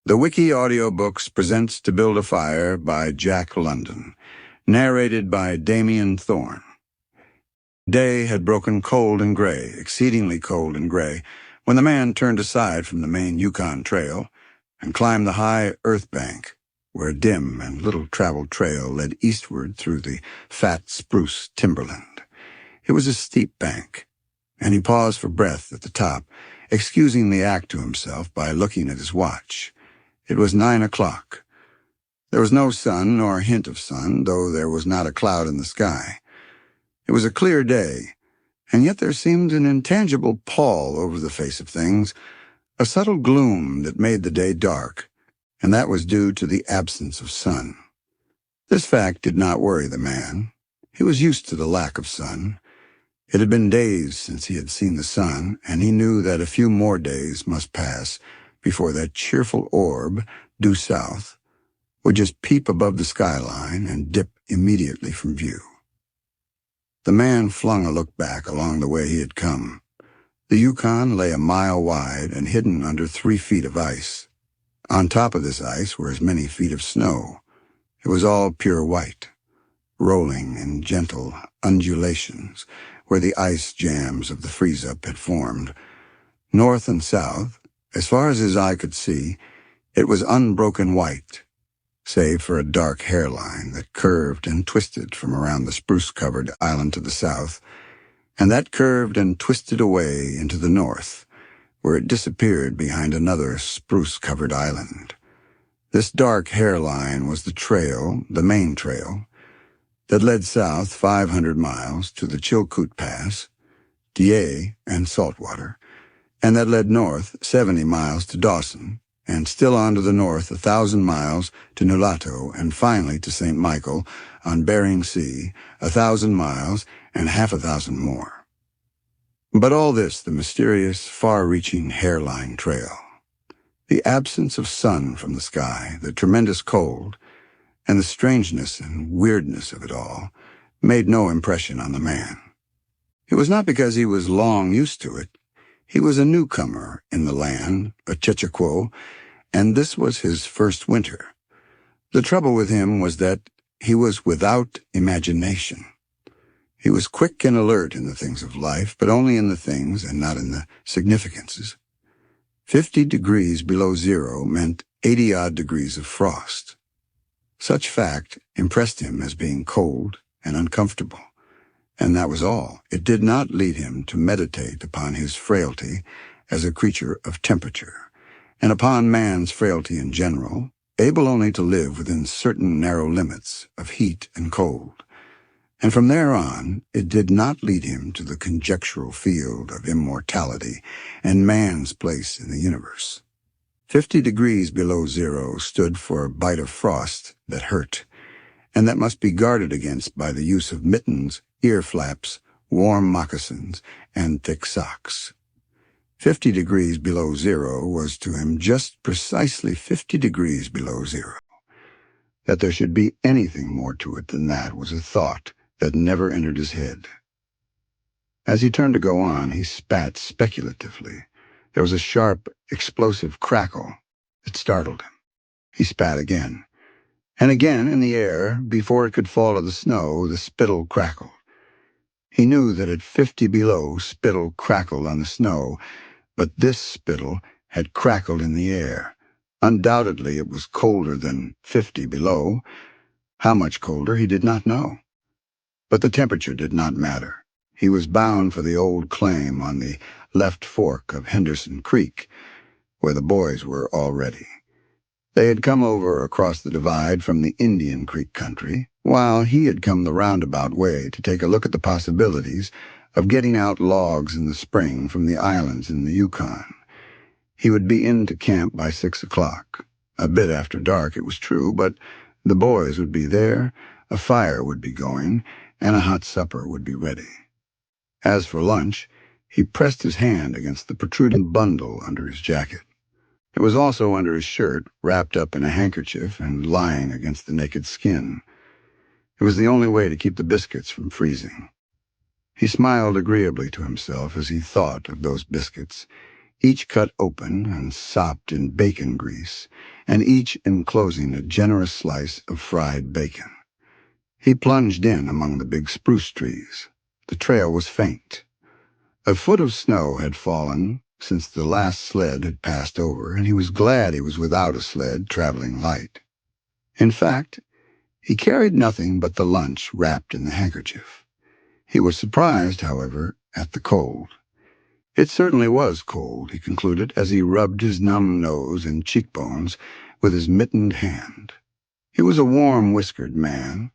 The Wiki Audiobooks presents To Build a Fire by Jack London, narrated by Damien Thorne. Day had broken cold and gray, exceedingly cold and gray, when the man turned aside from the main Yukon Trail and climbed the high earth bank, where a dim and little-traveled trail led eastward through the fat spruce timberland. It was a steep bank, and he paused for breath at the top, excusing the act to himself by looking at his watch. It was 9 o'clock. There was no sun nor a hint of sun, though there was not a cloud in the sky. It was a clear day, and yet there seemed an intangible pall over the face of things, a subtle gloom that made the day dark, and that was due to the absence of sun. This fact did not worry the man. He was used to the lack of sun. It had been days since he had seen the sun, and he knew that a few more days must pass before that cheerful orb, due south, would just peep above the skyline and dip immediately from view. The man flung a look back along the way he had come. The Yukon lay a mile wide and hidden under 3 feet of ice. On top of this ice were as many feet of snow. It was all pure white, rolling in gentle undulations where the ice jams of the freeze-up had formed. North and south, as far as his eye could see, it was unbroken white, save for a dark hairline that curved and twisted from around the spruce-covered island to the south, and that curved and twisted away into the north, where it disappeared behind another spruce-covered island. This dark hairline was the trail, the main trail, that led south 500 miles to the Chilkoot Pass, Dyea, and Saltwater, and that led north 70 miles to Dawson, and still on to the north 1,000 miles to Nulato, and finally to St. Michael on Bering Sea, 1,000 miles and half 1,000 more. But all this, the mysterious, far-reaching hairline trail, the absence of sun from the sky, the tremendous cold, and the strangeness and weirdness of it all, made no impression on the man. It was not because he was long used to it. He was a newcomer in the land, a Chechaquo, and this was his first winter. The trouble with him was that he was without imagination. He was quick and alert in the things of life, but only in the things and not in the significances. 50 degrees below zero meant 80-odd degrees of frost. Such fact impressed him as being cold and uncomfortable. And that was all. It did not lead him to meditate upon his frailty as a creature of temperature, and upon man's frailty in general, able only to live within certain narrow limits of heat and cold. And from there on, it did not lead him to the conjectural field of immortality and man's place in the universe. 50 degrees below zero stood for a bite of frost that hurt, and that must be guarded against by the use of mittens, ear flaps, warm moccasins, and thick socks. 50 degrees below zero was to him just precisely 50 degrees below zero. That there should be anything more to it than that was a thought that never entered his head. As he turned to go on, he spat speculatively. There was a sharp, explosive crackle that startled him. He spat again. And again in the air, before it could fall to the snow, the spittle crackled. He knew that at 50 below, spittle crackled on the snow, but this spittle had crackled in the air. Undoubtedly it was colder than 50 below. How much colder, he did not know. But the temperature did not matter. He was bound for the old claim on the left fork of Henderson Creek, where the boys were already. They had come over across the divide from the Indian Creek country, while he had come the roundabout way to take a look at the possibilities of getting out logs in the spring from the islands in the Yukon. He would be into camp by 6 o'clock. A bit after dark, it was true, but the boys would be there, a fire would be going, and a hot supper would be ready. As for lunch, he pressed his hand against the protruding bundle under his jacket. It was also under his shirt, wrapped up in a handkerchief and lying against the naked skin. It was the only way to keep the biscuits from freezing. He smiled agreeably to himself as he thought of those biscuits, each cut open and sopped in bacon grease, and each enclosing a generous slice of fried bacon. He plunged in among the big spruce trees. The trail was faint. A foot of snow had fallen since the last sled had passed over, and he was glad he was without a sled traveling light. In fact, he carried nothing but the lunch wrapped in the handkerchief. He was surprised, however, at the cold. It certainly was cold, he concluded, as he rubbed his numb nose and cheekbones with his mittened hand. He was a warm-whiskered man,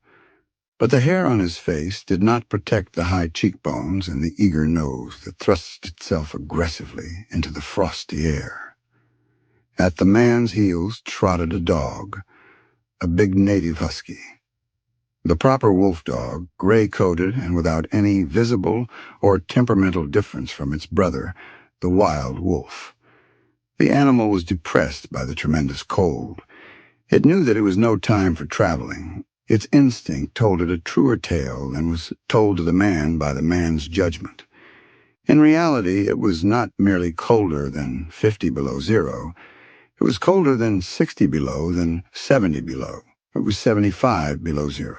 but the hair on his face did not protect the high cheekbones and the eager nose that thrust itself aggressively into the frosty air. At the man's heels trotted a dog, a big native husky. The proper wolf dog, gray-coated and without any visible or temperamental difference from its brother, the wild wolf. The animal was depressed by the tremendous cold. It knew that it was no time for traveling. Its instinct told it a truer tale than was told to the man by the man's judgment. In reality, it was not merely colder than 50 below zero. It was colder than 60 below, than 70 below. It was 75 below zero.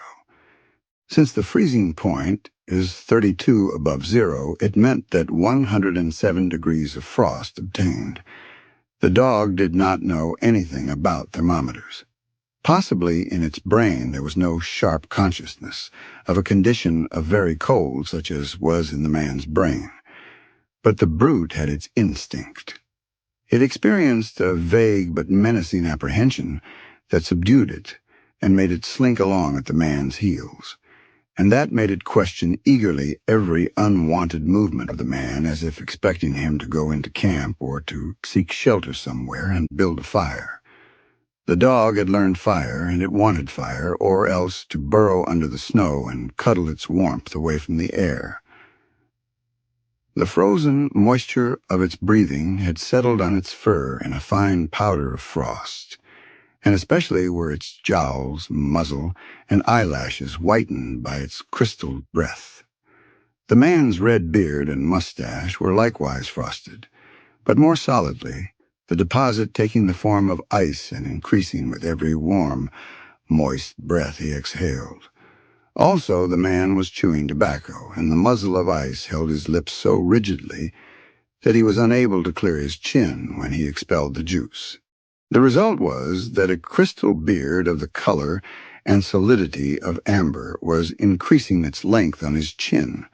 Since the freezing point is 32 above zero, it meant that 107 degrees of frost obtained. The dog did not know anything about thermometers. Possibly in its brain there was no sharp consciousness of a condition of very cold such as was in the man's brain. But the brute had its instinct. It experienced a vague but menacing apprehension that subdued it and made it slink along at the man's heels. And that made it question eagerly every unwanted movement of the man, as if expecting him to go into camp or to seek shelter somewhere and build a fire. The dog had learned fire, and it wanted fire, or else to burrow under the snow and cuddle its warmth away from the air. The frozen moisture of its breathing had settled on its fur in a fine powder of frost, and especially were its jowls, muzzle, and eyelashes whitened by its crystalled breath. The man's red beard and mustache were likewise frosted, but more solidly, the deposit taking the form of ice and increasing with every warm, moist breath he exhaled. Also, the man was chewing tobacco, and the muzzle of ice held his lips so rigidly that he was unable to clear his chin when he expelled the juice. The result was that a crystal beard of the color and solidity of amber was increasing its length on his chin.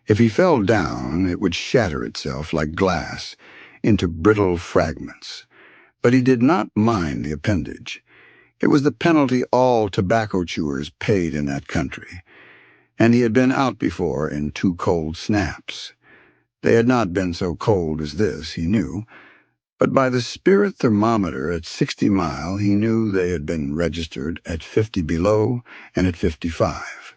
If he fell down, it would shatter itself like glass into brittle fragments. But he did not mind the appendage. It was the penalty all tobacco chewers paid in that country, and he had been out before in 2 cold snaps. They had not been so cold as this, he knew, but by the spirit thermometer at 60 Mile he knew they had been registered at 50 below and at 55.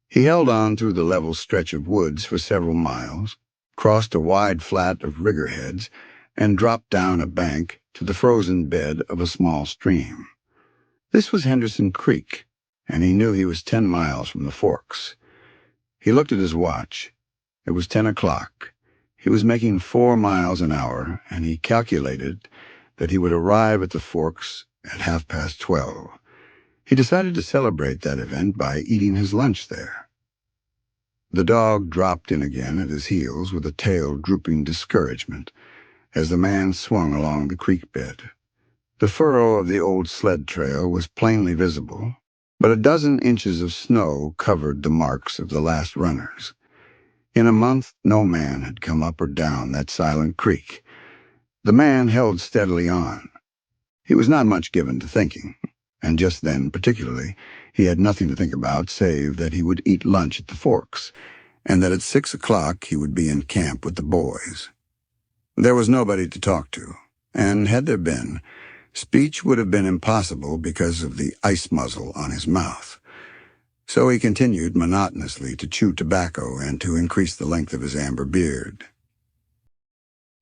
He held on through the level stretch of woods for several miles, crossed a wide flat of riggerheads, and dropped down a bank to the frozen bed of a small stream. This was Henderson Creek, and he knew he was 10 miles from the forks. He looked at his watch. It was 10 o'clock. He was making 4 miles an hour, and he calculated that he would arrive at the forks at 12:30. He decided to celebrate that event by eating his lunch there. The dog dropped in again at his heels with a tail drooping discouragement as the man swung along the creek bed. The furrow of the old sled trail was plainly visible, but a dozen inches of snow covered the marks of the last runners. In a month, no man had come up or down that silent creek. The man held steadily on. He was not much given to thinking, and just then, particularly, he had nothing to think about save that he would eat lunch at the forks, and that at 6 o'clock he would be in camp with the boys. There was nobody to talk to, and had there been, speech would have been impossible because of the ice muzzle on his mouth. So he continued monotonously to chew tobacco and to increase the length of his amber beard.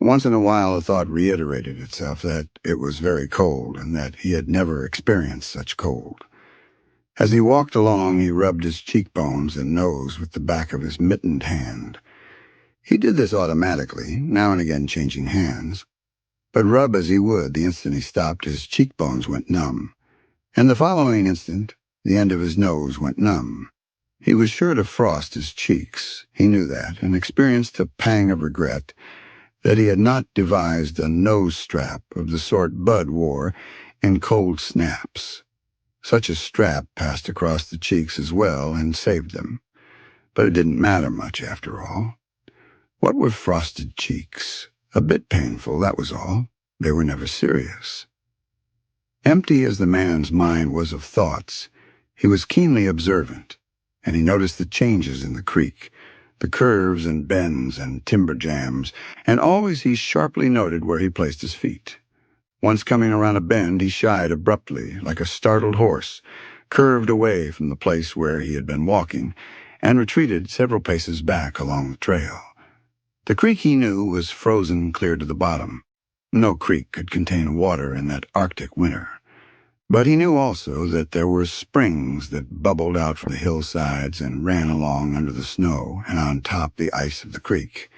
Once in a while a thought reiterated itself that it was very cold and that he had never experienced such cold. As he walked along, he rubbed his cheekbones and nose with the back of his mittened hand. He did this automatically, now and again changing hands. But rub as he would, the instant he stopped, his cheekbones went numb. And the following instant, the end of his nose went numb. He was sure to frost his cheeks, he knew that, and experienced a pang of regret that he had not devised a nose strap of the sort Bud wore in cold snaps. Such a strap passed across the cheeks as well and saved them. But it didn't matter much after all. What were frosted cheeks? A bit painful, that was all. They were never serious. Empty as the man's mind was of thoughts, he was keenly observant, and he noticed the changes in the creek, the curves and bends and timber jams, and always he sharply noted where he placed his feet. Once coming around a bend, he shied abruptly, like a startled horse, curved away from the place where he had been walking, and retreated several paces back along the trail. The creek, he knew, was frozen clear to the bottom. No creek could contain water in that Arctic winter. But he knew also that there were springs that bubbled out from the hillsides and ran along under the snow and on top the ice of the creek.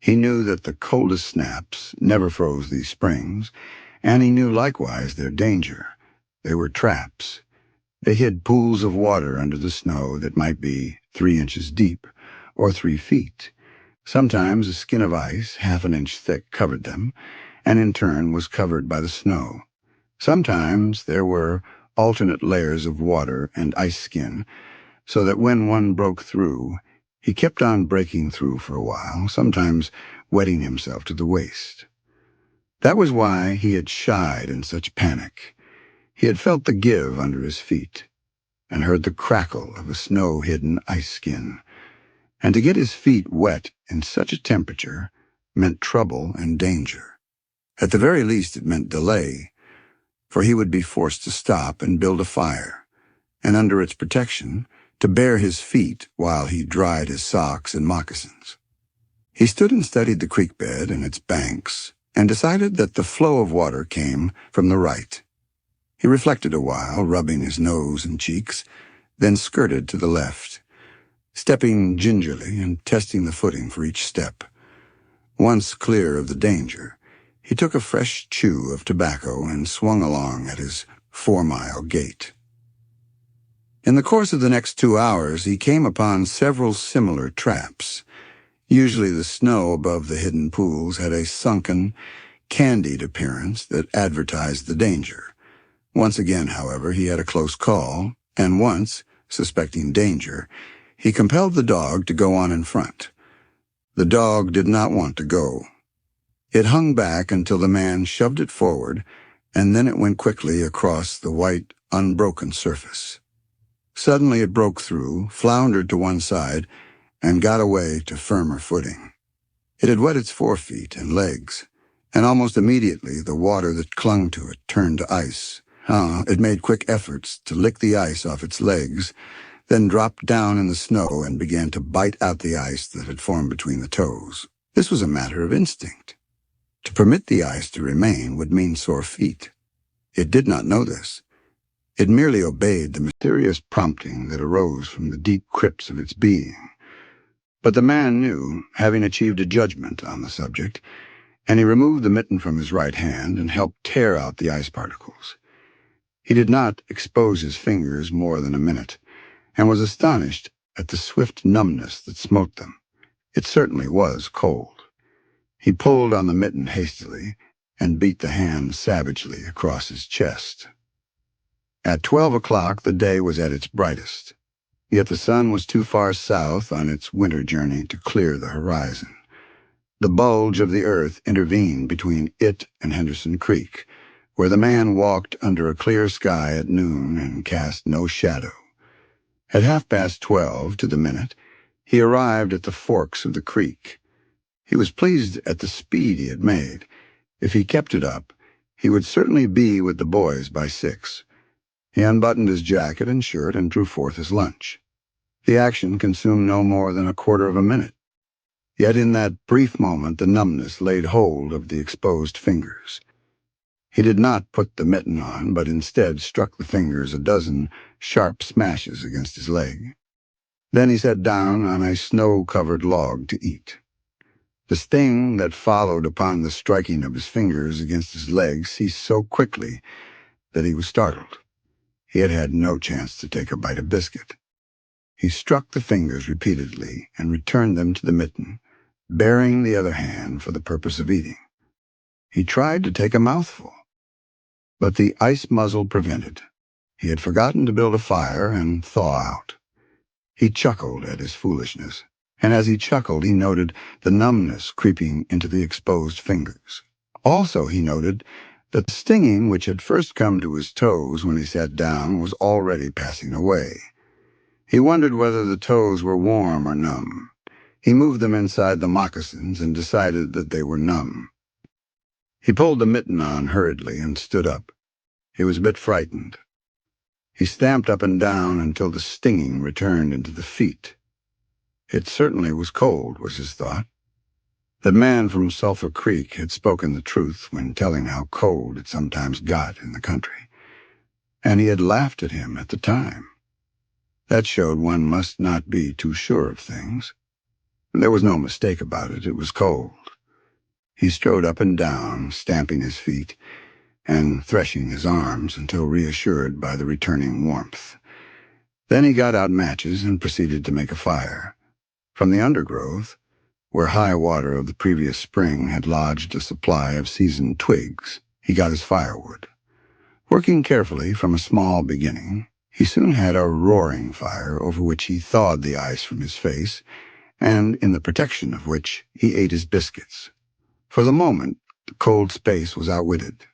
He knew that the coldest snaps never froze these springs, and he knew likewise their danger. They were traps. They hid pools of water under the snow that might be 3 inches deep, or 3 feet. Sometimes a skin of ice, half an inch thick, covered them, and in turn was covered by the snow. Sometimes there were alternate layers of water and ice skin, so that when one broke through, he kept on breaking through for a while, sometimes wetting himself to the waist. That was why he had shied in such panic. He had felt the give under his feet, and heard the crackle of a snow-hidden ice skin. And to get his feet wet in such a temperature meant trouble and danger. At the very least it meant delay, for he would be forced to stop and build a fire, and under its protection to bare his feet while he dried his socks and moccasins. He stood and studied the creek bed and its banks, and decided that the flow of water came from the right. He reflected a while, rubbing his nose and cheeks, then skirted to the left, stepping gingerly and testing the footing for each step. Once clear of the danger, he took a fresh chew of tobacco and swung along at his 4-mile gait. In the course of the next 2 hours, he came upon several similar traps. Usually the snow above the hidden pools had a sunken, candied appearance that advertised the danger. Once again, however, he had a close call, and once, suspecting danger, he compelled the dog to go on in front. The dog did not want to go. It hung back until the man shoved it forward, and then it went quickly across the white, unbroken surface. Suddenly it broke through, floundered to one side, and got away to firmer footing. It had wet its forefeet and legs, and almost immediately the water that clung to it turned to ice. It made quick efforts to lick the ice off its legs, then dropped down in the snow and began to bite out the ice that had formed between the toes. This was a matter of instinct. To permit the ice to remain would mean sore feet. It did not know this. It merely obeyed the mysterious prompting that arose from the deep crypts of its being. But the man knew, having achieved a judgment on the subject, and he removed the mitten from his right hand and helped tear out the ice particles. He did not expose his fingers more than a minute, and was astonished at the swift numbness that smote them. It certainly was cold. He pulled on the mitten hastily and beat the hand savagely across his chest. At 12 o'clock the day was at its brightest, yet the sun was too far south on its winter journey to clear the horizon. The bulge of the earth intervened between it and Henderson Creek, where the man walked under a clear sky at noon and cast no shadow. At 12:30 to the minute, he arrived at the forks of the creek. He was pleased at the speed he had made. If he kept it up, he would certainly be with the boys by 6. He unbuttoned his jacket and shirt and drew forth his lunch. The action consumed no more than a quarter of a minute. Yet in that brief moment the numbness laid hold of the exposed fingers. He did not put the mitten on, but instead struck the fingers a dozen sharp smashes against his leg. Then he sat down on a snow-covered log to eat. The sting that followed upon the striking of his fingers against his legs ceased so quickly that he was startled. He had had no chance to take a bite of biscuit. He struck the fingers repeatedly and returned them to the mitten, baring the other hand for the purpose of eating. He tried to take a mouthful, but the ice muzzle prevented. He had forgotten to build a fire and thaw out. He chuckled at his foolishness, and as he chuckled he noted the numbness creeping into the exposed fingers. Also he noted that the stinging which had first come to his toes when he sat down was already passing away. He wondered whether the toes were warm or numb. He moved them inside the moccasins and decided that they were numb. He pulled the mitten on hurriedly and stood up. He was a bit frightened. He stamped up and down until the stinging returned into the feet. It certainly was cold, was his thought. The man from Sulphur Creek had spoken the truth when telling how cold it sometimes got in the country, and he had laughed at him at the time. That showed one must not be too sure of things. There was no mistake about it. It was cold. He strode up and down, stamping his feet and threshing his arms until reassured by the returning warmth. Then he got out matches and proceeded to make a fire. From the undergrowth, where high water of the previous spring had lodged a supply of seasoned twigs, he got his firewood. Working carefully from a small beginning, he soon had a roaring fire over which he thawed the ice from his face, and in the protection of which he ate his biscuits. For the moment, the cold space was outwitted.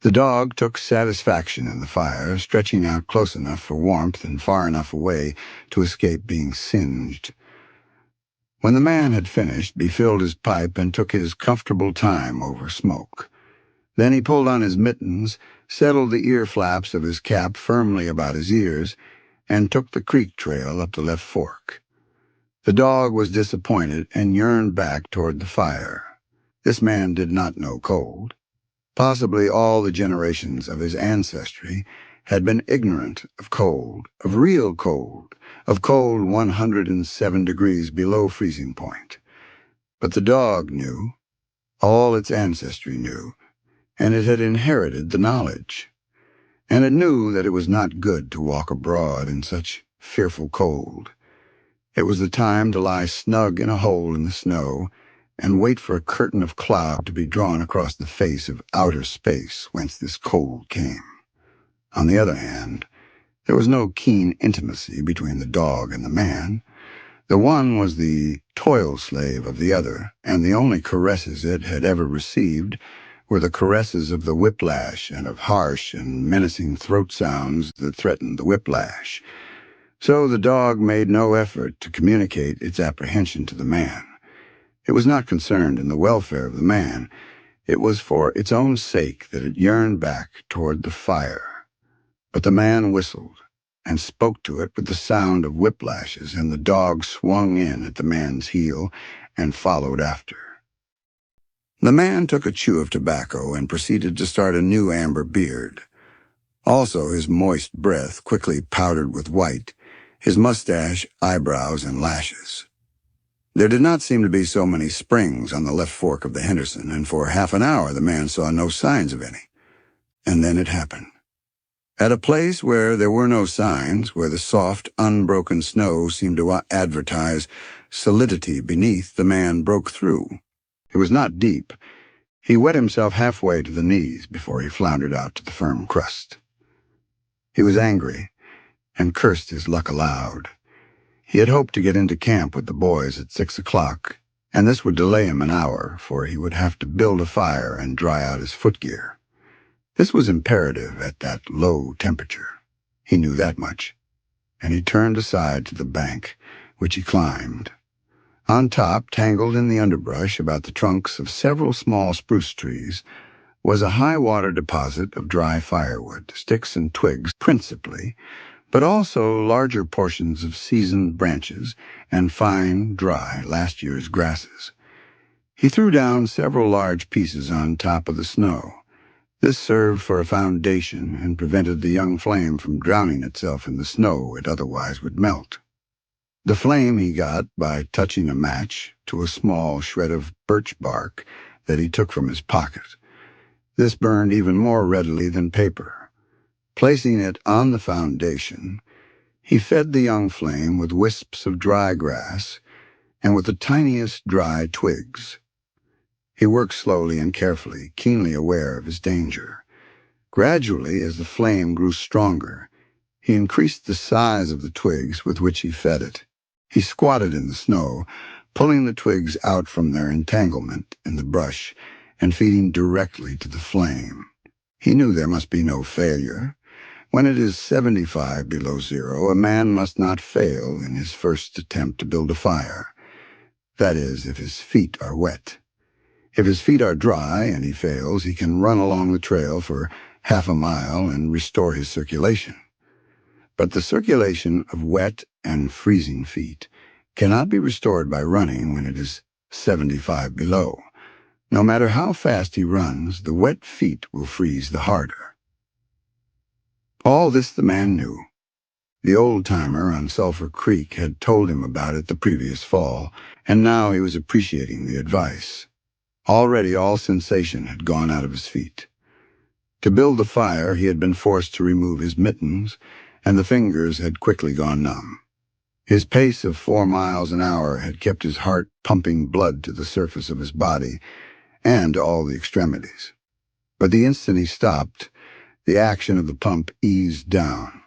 The dog took satisfaction in the fire, stretching out close enough for warmth and far enough away to escape being singed. When the man had finished, he filled his pipe and took his comfortable time over smoke. Then he pulled on his mittens, settled the ear flaps of his cap firmly about his ears, and took the creek trail up the left fork. The dog was disappointed and yearned back toward the fire. This man did not know cold. Possibly all the generations of his ancestry had been ignorant of cold, of real cold, of cold 107 degrees below freezing point. But the dog knew, all its ancestry knew, and it had inherited the knowledge. And it knew that it was not good to walk abroad in such fearful cold. It was the time to lie snug in a hole in the snow and wait for a curtain of cloud to be drawn across the face of outer space whence this cold came. On the other hand, there was no keen intimacy between the dog and the man. The one was the toil-slave of the other, and the only caresses it had ever received were the caresses of the whiplash and of harsh and menacing throat sounds that threatened the whiplash. So the dog made no effort to communicate its apprehension to the man. It was not concerned in the welfare of the man. It was for its own sake that it yearned back toward the fire. But the man whistled and spoke to it with the sound of whiplashes, and the dog swung in at the man's heel and followed after. The man took a chew of tobacco and proceeded to start a new amber beard. Also his moist breath quickly powdered with white, his mustache, eyebrows, and lashes. There did not seem to be so many springs on the left fork of the Henderson, and for half an hour the man saw no signs of any. And then it happened. At a place where there were no signs, where the soft, unbroken snow seemed to advertise solidity beneath, the man broke through. It was not deep. He wet himself halfway to the knees before he floundered out to the firm crust. He was angry and cursed his luck aloud. He had hoped to get into camp with the boys at 6 o'clock, and this would delay him an hour, for he would have to build a fire and dry out his footgear. This was imperative at that low temperature. He knew that much, and he turned aside to the bank, which he climbed. On top, tangled in the underbrush about the trunks of several small spruce trees, was a high-water deposit of dry firewood, sticks and twigs principally, but also larger portions of seasoned branches and fine, dry, last year's grasses. He threw down several large pieces on top of the snow. This served for a foundation and prevented the young flame from drowning itself in the snow it otherwise would melt. The flame he got by touching a match to a small shred of birch bark that he took from his pocket. This burned even more readily than paper. Placing it on the foundation, he fed the young flame with wisps of dry grass and with the tiniest dry twigs. He worked slowly and carefully, keenly aware of his danger. Gradually, as the flame grew stronger, he increased the size of the twigs with which he fed it. He squatted in the snow, pulling the twigs out from their entanglement in the brush and feeding directly to the flame. He knew there must be no failure. When it is 75 below zero, a man must not fail in his first attempt to build a fire. That is, if his feet are wet. If his feet are dry and he fails, he can run along the trail for half a mile and restore his circulation. But the circulation of wet and freezing feet cannot be restored by running when it is 75 below. No matter how fast he runs, the wet feet will freeze the harder. All this the man knew. The old-timer on Sulphur Creek had told him about it the previous fall, and now he was appreciating the advice. Already all sensation had gone out of his feet. To build the fire, he had been forced to remove his mittens, and the fingers had quickly gone numb. His pace of 4 miles an hour had kept his heart pumping blood to the surface of his body and to all the extremities. But the instant he stopped, the action of the pump eased down.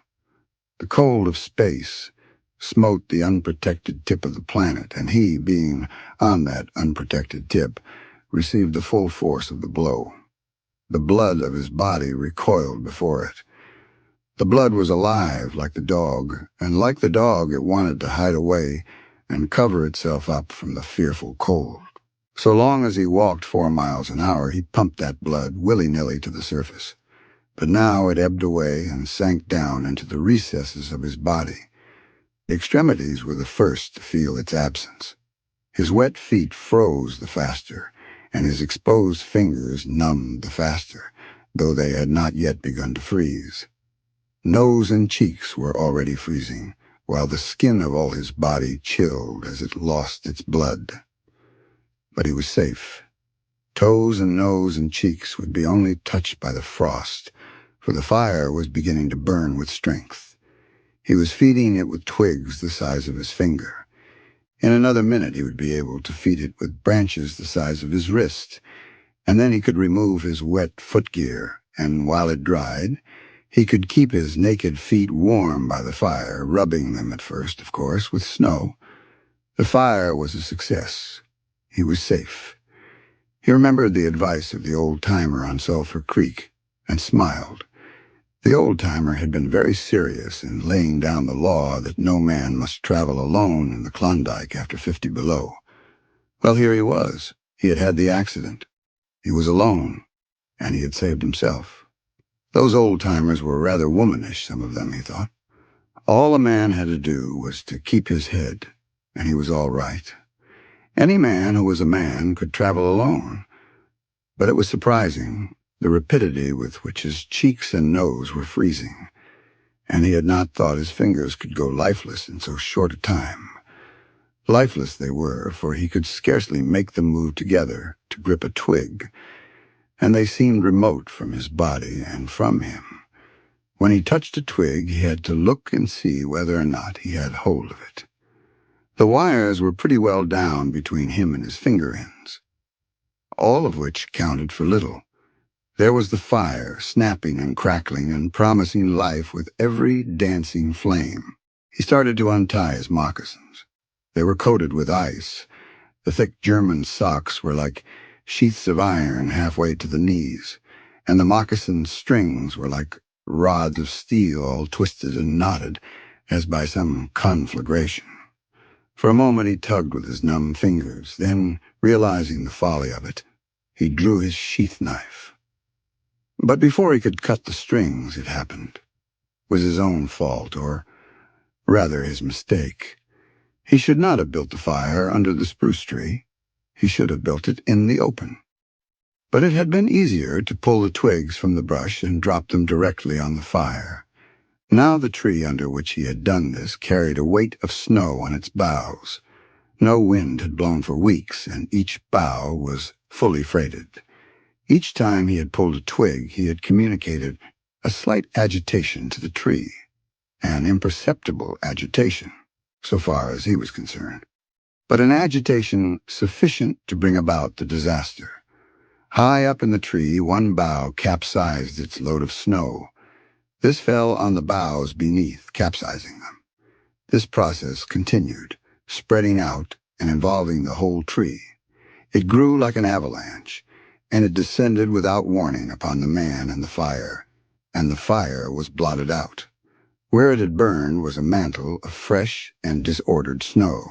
The cold of space smote the unprotected tip of the planet, and he, being on that unprotected tip, received the full force of the blow. The blood of his body recoiled before it. The blood was alive like the dog, and like the dog it wanted to hide away and cover itself up from the fearful cold. So long as he walked 4 miles an hour, he pumped that blood willy-nilly to the surface. But now it ebbed away and sank down into the recesses of his body. The extremities were the first to feel its absence. His wet feet froze the faster, and his exposed fingers numbed the faster, though they had not yet begun to freeze. Nose and cheeks were already freezing, while the skin of all his body chilled as it lost its blood. But he was safe. Toes and nose and cheeks would be only touched by the frost, for the fire was beginning to burn with strength. He was feeding it with twigs the size of his finger. In another minute he would be able to feed it with branches the size of his wrist, and then he could remove his wet footgear, and while it dried, he could keep his naked feet warm by the fire, rubbing them at first, of course, with snow. The fire was a success. He was safe. He remembered the advice of the old-timer on Sulphur Creek and smiled. The old-timer had been very serious in laying down the law that no man must travel alone in the Klondike after 50 below. Well, here he was. He had had the accident. He was alone, and he had saved himself. Those old-timers were rather womanish, some of them, he thought. All a man had to do was to keep his head, and he was all right. Any man who was a man could travel alone. But it was surprising, the rapidity with which his cheeks and nose were freezing, and he had not thought his fingers could go lifeless in so short a time. Lifeless they were, for he could scarcely make them move together to grip a twig, and they seemed remote from his body and from him. When he touched a twig, he had to look and see whether or not he had hold of it. The wires were pretty well down between him and his finger ends, all of which counted for little. There was the fire, snapping and crackling and promising life with every dancing flame. He started to untie his moccasins. They were coated with ice. The thick German socks were like sheaths of iron halfway to the knees, and the moccasin strings were like rods of steel all twisted and knotted as by some conflagration. For a moment he tugged with his numb fingers, then, realizing the folly of it, he drew his sheath knife. But before he could cut the strings, it happened. It was his own fault, or rather his mistake. He should not have built the fire under the spruce tree. He should have built it in the open. But it had been easier to pull the twigs from the brush and drop them directly on the fire. Now the tree under which he had done this carried a weight of snow on its boughs. No wind had blown for weeks, and each bough was fully freighted. Each time he had pulled a twig, he had communicated a slight agitation to the tree, an imperceptible agitation, so far as he was concerned, but an agitation sufficient to bring about the disaster. High up in the tree, one bough capsized its load of snow. This fell on the boughs beneath, capsizing them. This process continued, spreading out and involving the whole tree. It grew like an avalanche, and it descended without warning upon the man and the fire was blotted out. Where it had burned was a mantle of fresh and disordered snow.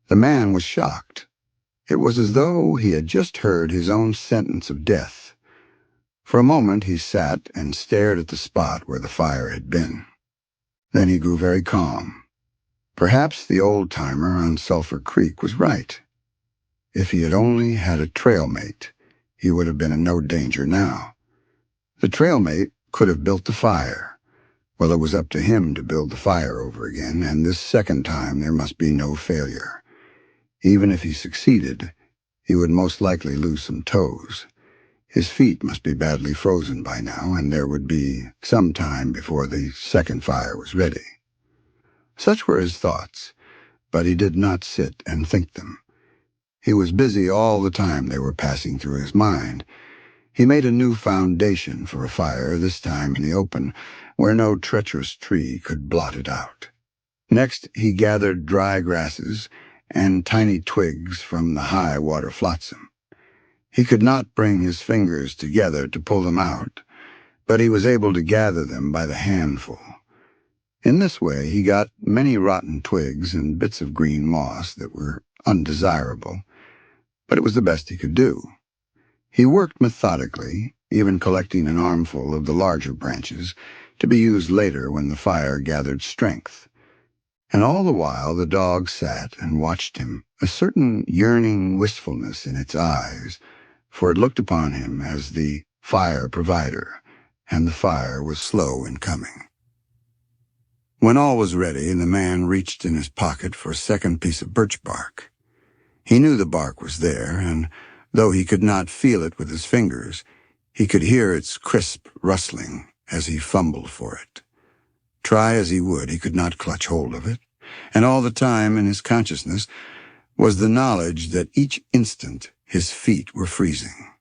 The man was shocked. It was as though he had just heard his own sentence of death. For a moment he sat and stared at the spot where the fire had been. Then he grew very calm. Perhaps the old-timer on Sulphur Creek was right. If he had only had a trail mate, he would have been in no danger now. The trail mate could have built the fire. Well, it was up to him to build the fire over again, and this second time there must be no failure. Even if he succeeded, he would most likely lose some toes. His feet must be badly frozen by now, and there would be some time before the second fire was ready. Such were his thoughts, but he did not sit and think them. He was busy all the time they were passing through his mind. He made a new foundation for a fire, this time in the open, where no treacherous tree could blot it out. Next, he gathered dry grasses and tiny twigs from the high water flotsam. He could not bring his fingers together to pull them out, but he was able to gather them by the handful. In this way, he got many rotten twigs and bits of green moss that were undesirable, but it was the best he could do. He worked methodically, even collecting an armful of the larger branches to be used later when the fire gathered strength. And all the while the dog sat and watched him, a certain yearning wistfulness in its eyes, for it looked upon him as the fire provider, and the fire was slow in coming. When all was ready, the man reached in his pocket for a second piece of birch bark. He knew the bark was there, and though he could not feel it with his fingers, he could hear its crisp rustling as he fumbled for it. Try as he would, he could not clutch hold of it, and all the time in his consciousness was the knowledge that each instant his feet were freezing.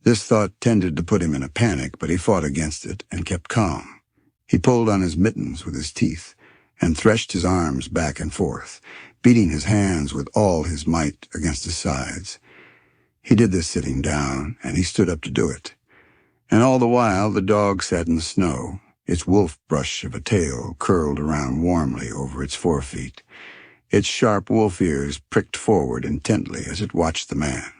This thought tended to put him in a panic, but he fought against it and kept calm. He pulled on his mittens with his teeth and threshed his arms back and forth, beating his hands with all his might against his sides. He did this sitting down, and he stood up to do it. And all the while the dog sat in the snow, its wolf brush of a tail curled around warmly over its forefeet. Its sharp wolf ears pricked forward intently as it watched the man.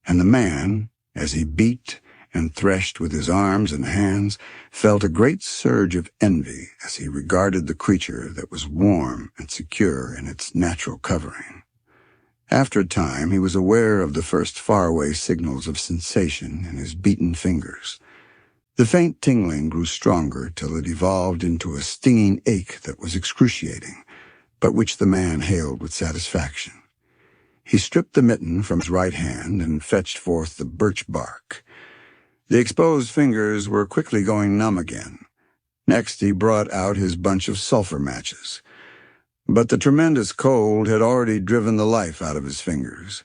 And the man, as he beat and threshed with his arms and hands, felt a great surge of envy as he regarded the creature that was warm and secure in its natural covering. After a time, he was aware of the first faraway signals of sensation in his beaten fingers. The faint tingling grew stronger till it evolved into a stinging ache that was excruciating, but which the man hailed with satisfaction. He stripped the mitten from his right hand and fetched forth the birch bark. The exposed fingers were quickly going numb again. Next, he brought out his bunch of sulphur matches. But the tremendous cold had already driven the life out of his fingers.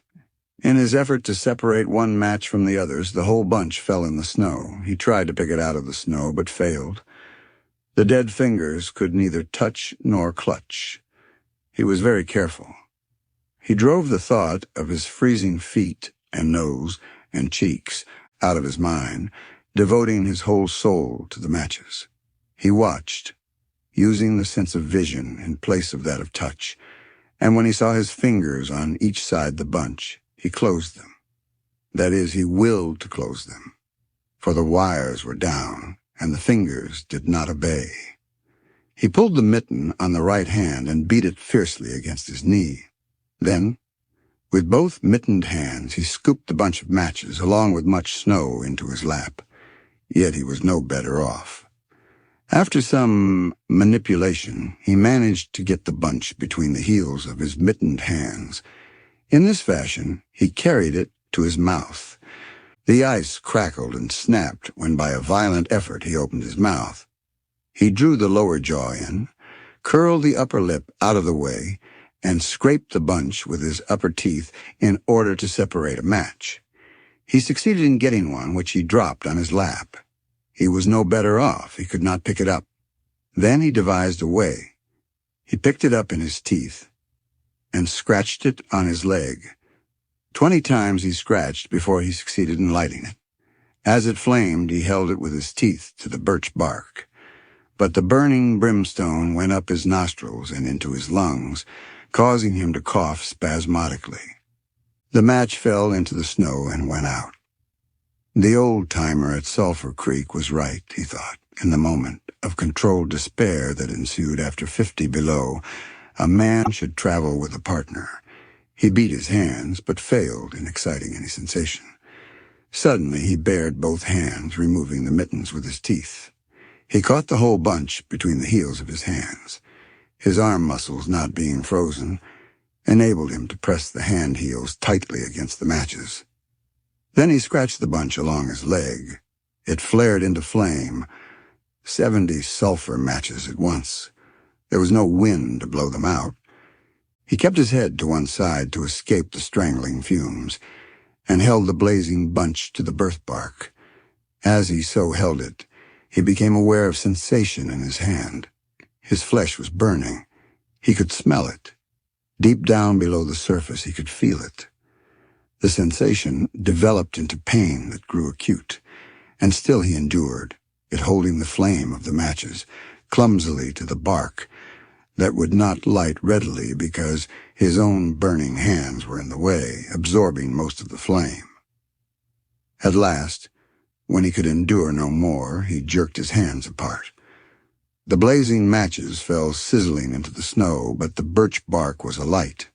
In his effort to separate one match from the others, the whole bunch fell in the snow. He tried to pick it out of the snow, but failed. The dead fingers could neither touch nor clutch. He was very careful. He drove the thought of his freezing feet and nose and cheeks out of his mind, devoting his whole soul to the matches. He watched, using the sense of vision in place of that of touch, and when he saw his fingers on each side the bunch, he closed them. That is, he willed to close them, for the wires were down, and the fingers did not obey. He pulled the mitten on the right hand and beat it fiercely against his knee. Then, with both mittened hands, he scooped the bunch of matches, along with much snow, into his lap. Yet he was no better off. After some manipulation, he managed to get the bunch between the heels of his mittened hands. In this fashion, he carried it to his mouth. The ice crackled and snapped when by a violent effort he opened his mouth. He drew the lower jaw in, curled the upper lip out of the way, and scraped the bunch with his upper teeth in order to separate a match. He succeeded in getting one, which he dropped on his lap. He was no better off. He could not pick it up. Then he devised a way. He picked it up in his teeth and scratched it on his leg. 20 times he scratched before he succeeded in lighting it. As it flamed, he held it with his teeth to the birch bark. But the burning brimstone went up his nostrils and into his lungs, causing him to cough spasmodically. The match fell into the snow and went out. The old-timer at Sulphur Creek was right, he thought, in the moment of controlled despair that ensued after 50 below. A man should travel with a partner. He beat his hands, but failed in exciting any sensation. Suddenly he bared both hands, removing the mittens with his teeth. He caught the whole bunch between the heels of his hands. His arm muscles, not being frozen, enabled him to press the hand heels tightly against the matches. Then he scratched the bunch along his leg. It flared into flame. 70 sulfur matches at once. There was no wind to blow them out. He kept his head to one side to escape the strangling fumes, and held the blazing bunch to the birthbark. As he so held it, he became aware of sensation in his hand. His flesh was burning. He could smell it. Deep down below the surface, he could feel it. The sensation developed into pain that grew acute, and still he endured, it holding the flame of the matches clumsily to the bark that would not light readily because his own burning hands were in the way, absorbing most of the flame. At last, when he could endure no more, he jerked his hands apart. The blazing matches fell sizzling into the snow, but the birch bark was alight.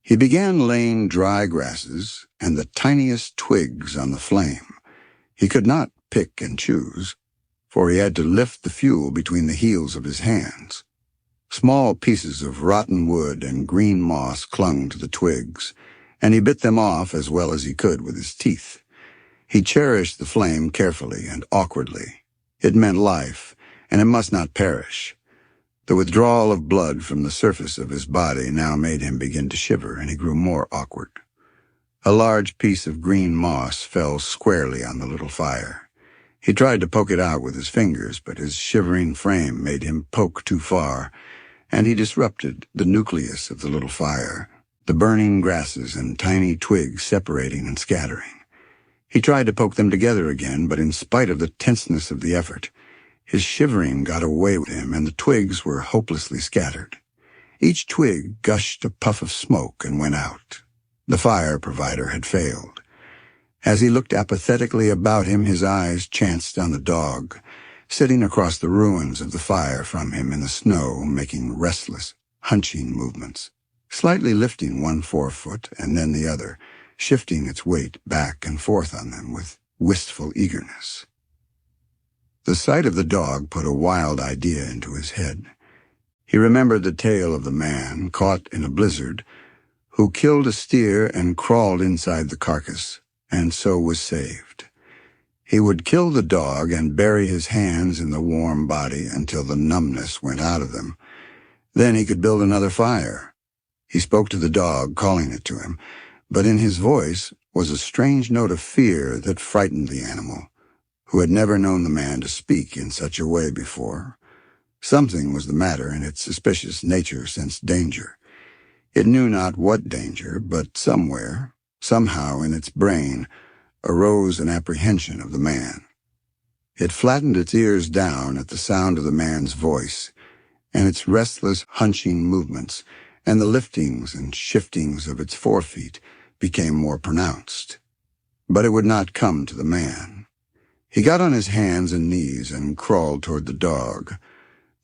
He began laying dry grasses and the tiniest twigs on the flame. He could not pick and choose, for he had to lift the fuel between the heels of his hands. Small pieces of rotten wood and green moss clung to the twigs, and he bit them off as well as he could with his teeth. He cherished the flame carefully and awkwardly. It meant life, and it must not perish. The withdrawal of blood from the surface of his body now made him begin to shiver, and he grew more awkward. A large piece of green moss fell squarely on the little fire. He tried to poke it out with his fingers, but his shivering frame made him poke too far, and he disrupted the nucleus of the little fire, the burning grasses and tiny twigs separating and scattering. He tried to poke them together again, but in spite of the tenseness of the effort, his shivering got away with him, and the twigs were hopelessly scattered. Each twig gushed a puff of smoke and went out. The fire provider had failed. As he looked apathetically about him, his eyes chanced on the dog, sitting across the ruins of the fire from him in the snow, making restless, hunching movements, slightly lifting one forefoot and then the other, shifting its weight back and forth on them with wistful eagerness. The sight of the dog put a wild idea into his head. He remembered the tale of the man, caught in a blizzard, who killed a steer and crawled inside the carcass, and so was saved. He would kill the dog and bury his hands in the warm body until the numbness went out of them. Then he could build another fire. He spoke to the dog, calling it to him, but in his voice was a strange note of fear that frightened the animal, who had never known the man to speak in such a way before. Something was the matter in its suspicious nature sensed danger. It knew not what danger, but somewhere, somehow in its brain, arose an apprehension of the man. It flattened its ears down at the sound of the man's voice, and its restless, hunching movements, and the liftings and shiftings of its forefeet became more pronounced. But it would not come to the man. He got on his hands and knees and crawled toward the dog.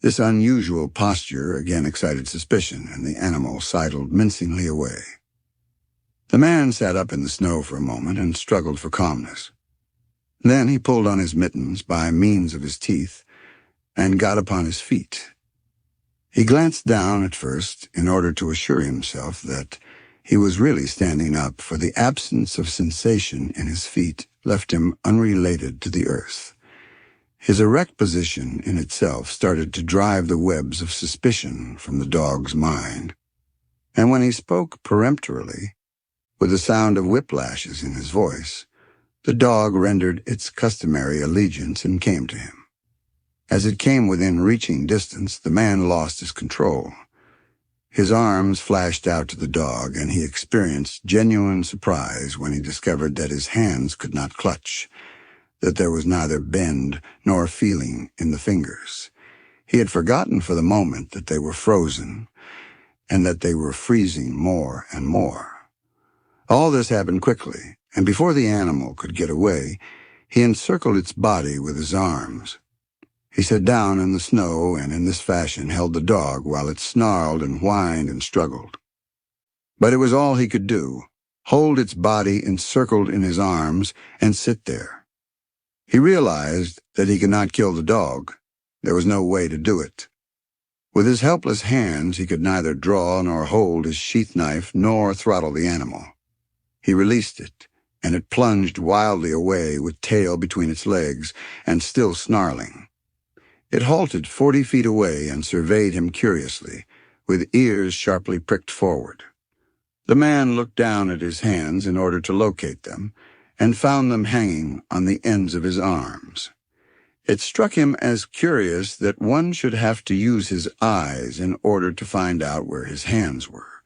This unusual posture again excited suspicion, and the animal sidled mincingly away. The man sat up in the snow for a moment and struggled for calmness. Then he pulled on his mittens by means of his teeth and got upon his feet. He glanced down at first in order to assure himself that he was really standing up, for the absence of sensation in his feet left him unrelated to the earth. His erect position in itself started to drive the webs of suspicion from the dog's mind, and when he spoke peremptorily, with the sound of whiplashes in his voice, the dog rendered its customary allegiance and came to him. As it came within reaching distance, the man lost his control. His arms flashed out to the dog, and he experienced genuine surprise when he discovered that his hands could not clutch, that there was neither bend nor feeling in the fingers. He had forgotten for the moment that they were frozen, and that they were freezing more and more. All this happened quickly, and before the animal could get away, he encircled its body with his arms. He sat down in the snow and in this fashion held the dog while it snarled and whined and struggled. But it was all he could do, hold its body encircled in his arms and sit there. He realized that he could not kill the dog. There was no way to do it. With his helpless hands, he could neither draw nor hold his sheath knife nor throttle the animal. He released it, and it plunged wildly away with tail between its legs and still snarling. It halted 40 feet away and surveyed him curiously, with ears sharply pricked forward. The man looked down at his hands in order to locate them, and found them hanging on the ends of his arms. It struck him as curious that one should have to use his eyes in order to find out where his hands were.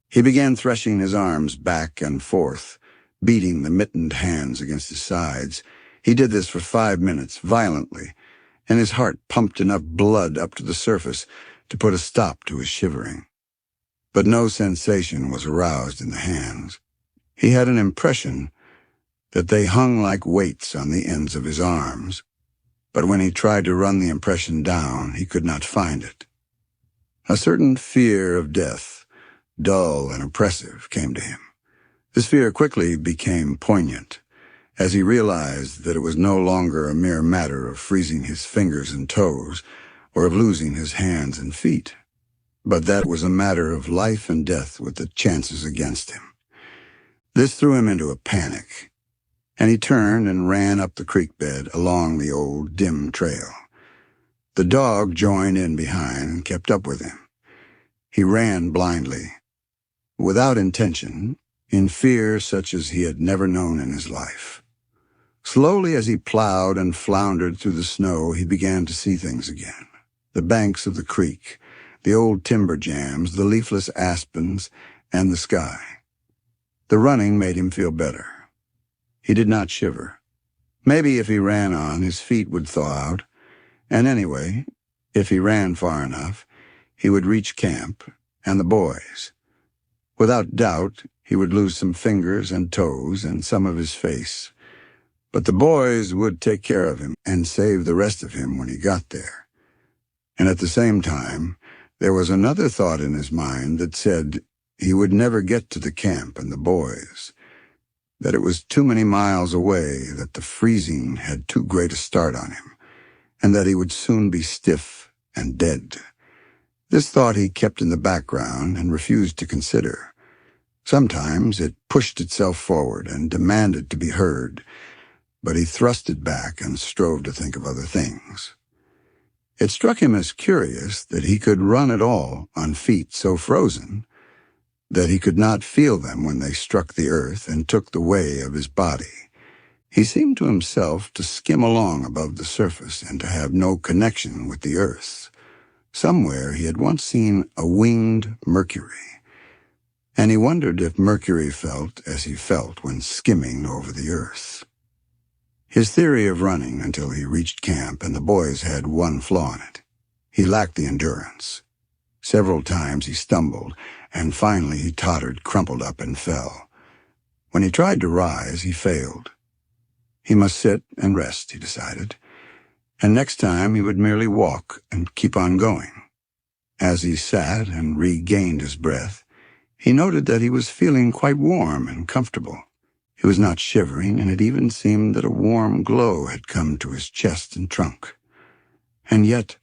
He began threshing his arms back and forth, beating the mittened hands against his sides. He did this for 5 minutes, violently, and his heart pumped enough blood up to the surface to put a stop to his shivering. But no sensation was aroused in the hands. He had an impression that they hung like weights on the ends of his arms, but when he tried to run the impression down, he could not find it. A certain fear of death, dull and oppressive, came to him. This fear quickly became poignant, as he realized that it was no longer a mere matter of freezing his fingers and toes, or of losing his hands and feet, but that was a matter of life and death with the chances against him. This threw him into a panic, and he turned and ran up the creek bed along the old dim trail. The dog joined in behind and kept up with him. He ran blindly, without intention, in fear such as he had never known in his life. Slowly, as he plowed and floundered through the snow, he began to see things again. The banks of the creek, the old timber jams, the leafless aspens, and the sky. The running made him feel better. He did not shiver. Maybe if he ran on, his feet would thaw out, and anyway, if he ran far enough, he would reach camp and the boys. Without doubt, he would lose some fingers and toes and some of his face, but the boys would take care of him and save the rest of him when he got there. And at the same time, there was another thought in his mind that said he would never get to the camp and the boys, that it was too many miles away, that the freezing had too great a start on him, and that he would soon be stiff and dead. This thought he kept in the background and refused to consider. Sometimes it pushed itself forward and demanded to be heard, but he thrust it back and strove to think of other things. It struck him as curious that he could run at all on feet so frozen that he could not feel them when they struck the earth and took the way of his body. He seemed to himself to skim along above the surface and to have no connection with the earth. Somewhere he had once seen a winged Mercury, and he wondered if Mercury felt as he felt when skimming over the earth. His theory of running until he reached camp and the boys had one flaw in it. He lacked the endurance. Several times he stumbled, and finally he tottered, crumpled up, and fell. When he tried to rise, he failed. He must sit and rest, he decided, and next time he would merely walk and keep on going. As he sat and regained his breath, he noted that he was feeling quite warm and comfortable. He was not shivering, and it even seemed that a warm glow had come to his chest and trunk. And yet,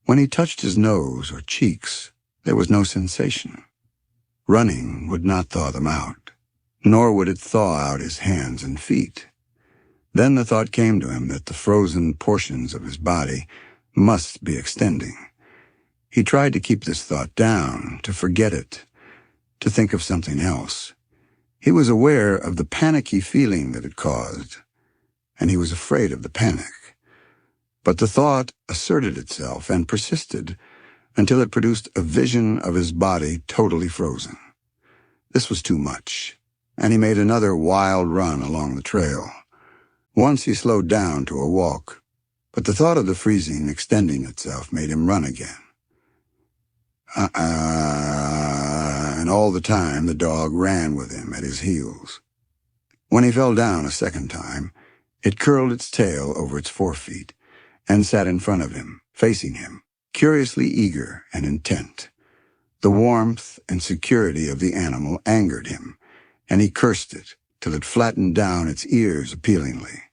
when he touched his nose or cheeks, there was no sensation. Running would not thaw them out, nor would it thaw out his hands and feet. Then the thought came to him that the frozen portions of his body must be extending. He tried to keep this thought down, to forget it, to think of something else. He was aware of the panicky feeling that it caused, and he was afraid of the panic. But the thought asserted itself and persisted until it produced a vision of his body totally frozen. This was too much, and he made another wild run along the trail. Once he slowed down to a walk, but the thought of the freezing extending itself made him run again. And all the time the dog ran with him at his heels. When he fell down a second time, it curled its tail over its forefeet and sat in front of him, facing him, curiously eager and intent. The warmth and security of the animal angered him, and he cursed it till it flattened down its ears appealingly.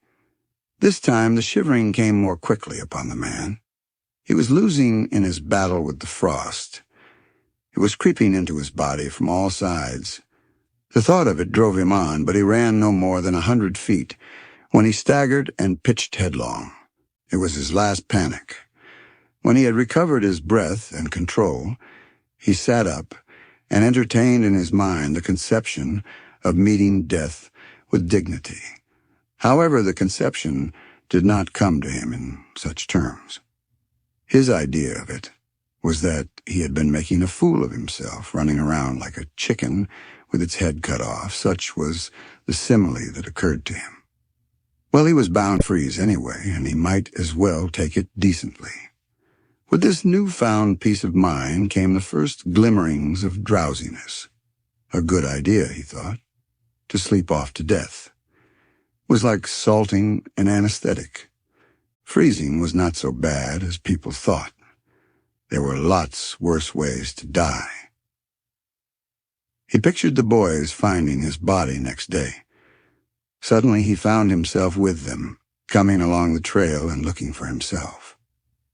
This time the shivering came more quickly upon the man. He was losing in his battle with the frost. It was creeping into his body from all sides. The thought of it drove him on, but he ran no more than 100 feet when he staggered and pitched headlong. It was his last panic. When he had recovered his breath and control, he sat up and entertained in his mind the conception of meeting death with dignity. However, the conception did not come to him in such terms. His idea of it was that he had been making a fool of himself, running around like a chicken with its head cut off. Such was the simile that occurred to him. Well, he was bound to freeze anyway, and he might as well take it decently. With this newfound peace of mind came the first glimmerings of drowsiness. A good idea, he thought, to sleep off to death. It was like salting an anesthetic. Freezing was not so bad as people thought. There were lots worse ways to die. He pictured the boys finding his body next day. Suddenly he found himself with them, coming along the trail and looking for himself.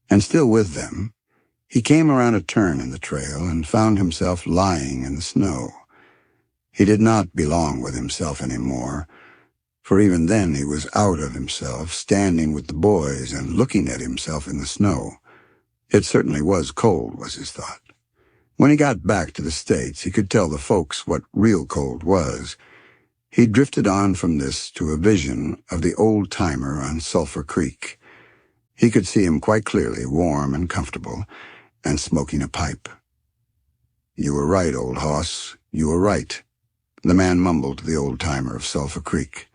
And still with them, he came around a turn in the trail and found himself lying in the snow. He did not belong with himself anymore, for even then he was out of himself, standing with the boys and looking at himself in the snow. It certainly was cold, was his thought. When he got back to the States, he could tell the folks what real cold was. He drifted on from this to a vision of the old-timer on Sulphur Creek. He could see him quite clearly, warm and comfortable, and smoking a pipe. "You were right, old hoss, you were right," the man mumbled to the old-timer of Sulphur Creek.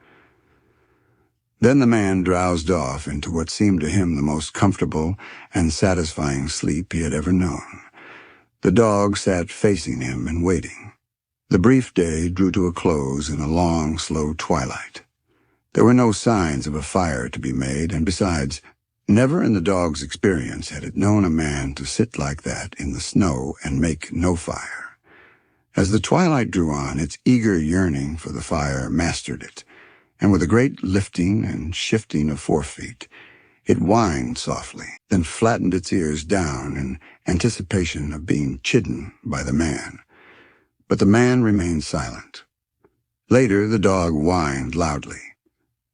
Then the man drowsed off into what seemed to him the most comfortable and satisfying sleep he had ever known. The dog sat facing him and waiting. The brief day drew to a close in a long, slow twilight. There were no signs of a fire to be made, and besides, never in the dog's experience had it known a man to sit like that in the snow and make no fire. As the twilight drew on, its eager yearning for the fire mastered it, and with a great lifting and shifting of forefeet, it whined softly, then flattened its ears down in anticipation of being chidden by the man. But the man remained silent. Later, the dog whined loudly,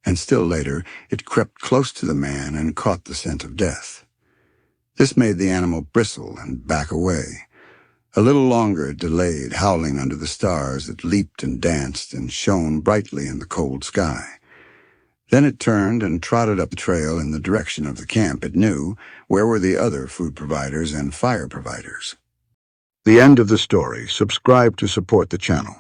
and still later, it crept close to the man and caught the scent of death. This made the animal bristle and back away. A little longer it delayed, howling under the stars that leaped and danced and shone brightly in the cold sky. Then it turned and trotted up the trail in the direction of the camp it knew, where were the other food providers and fire providers. The end of the story. Subscribe to support the channel.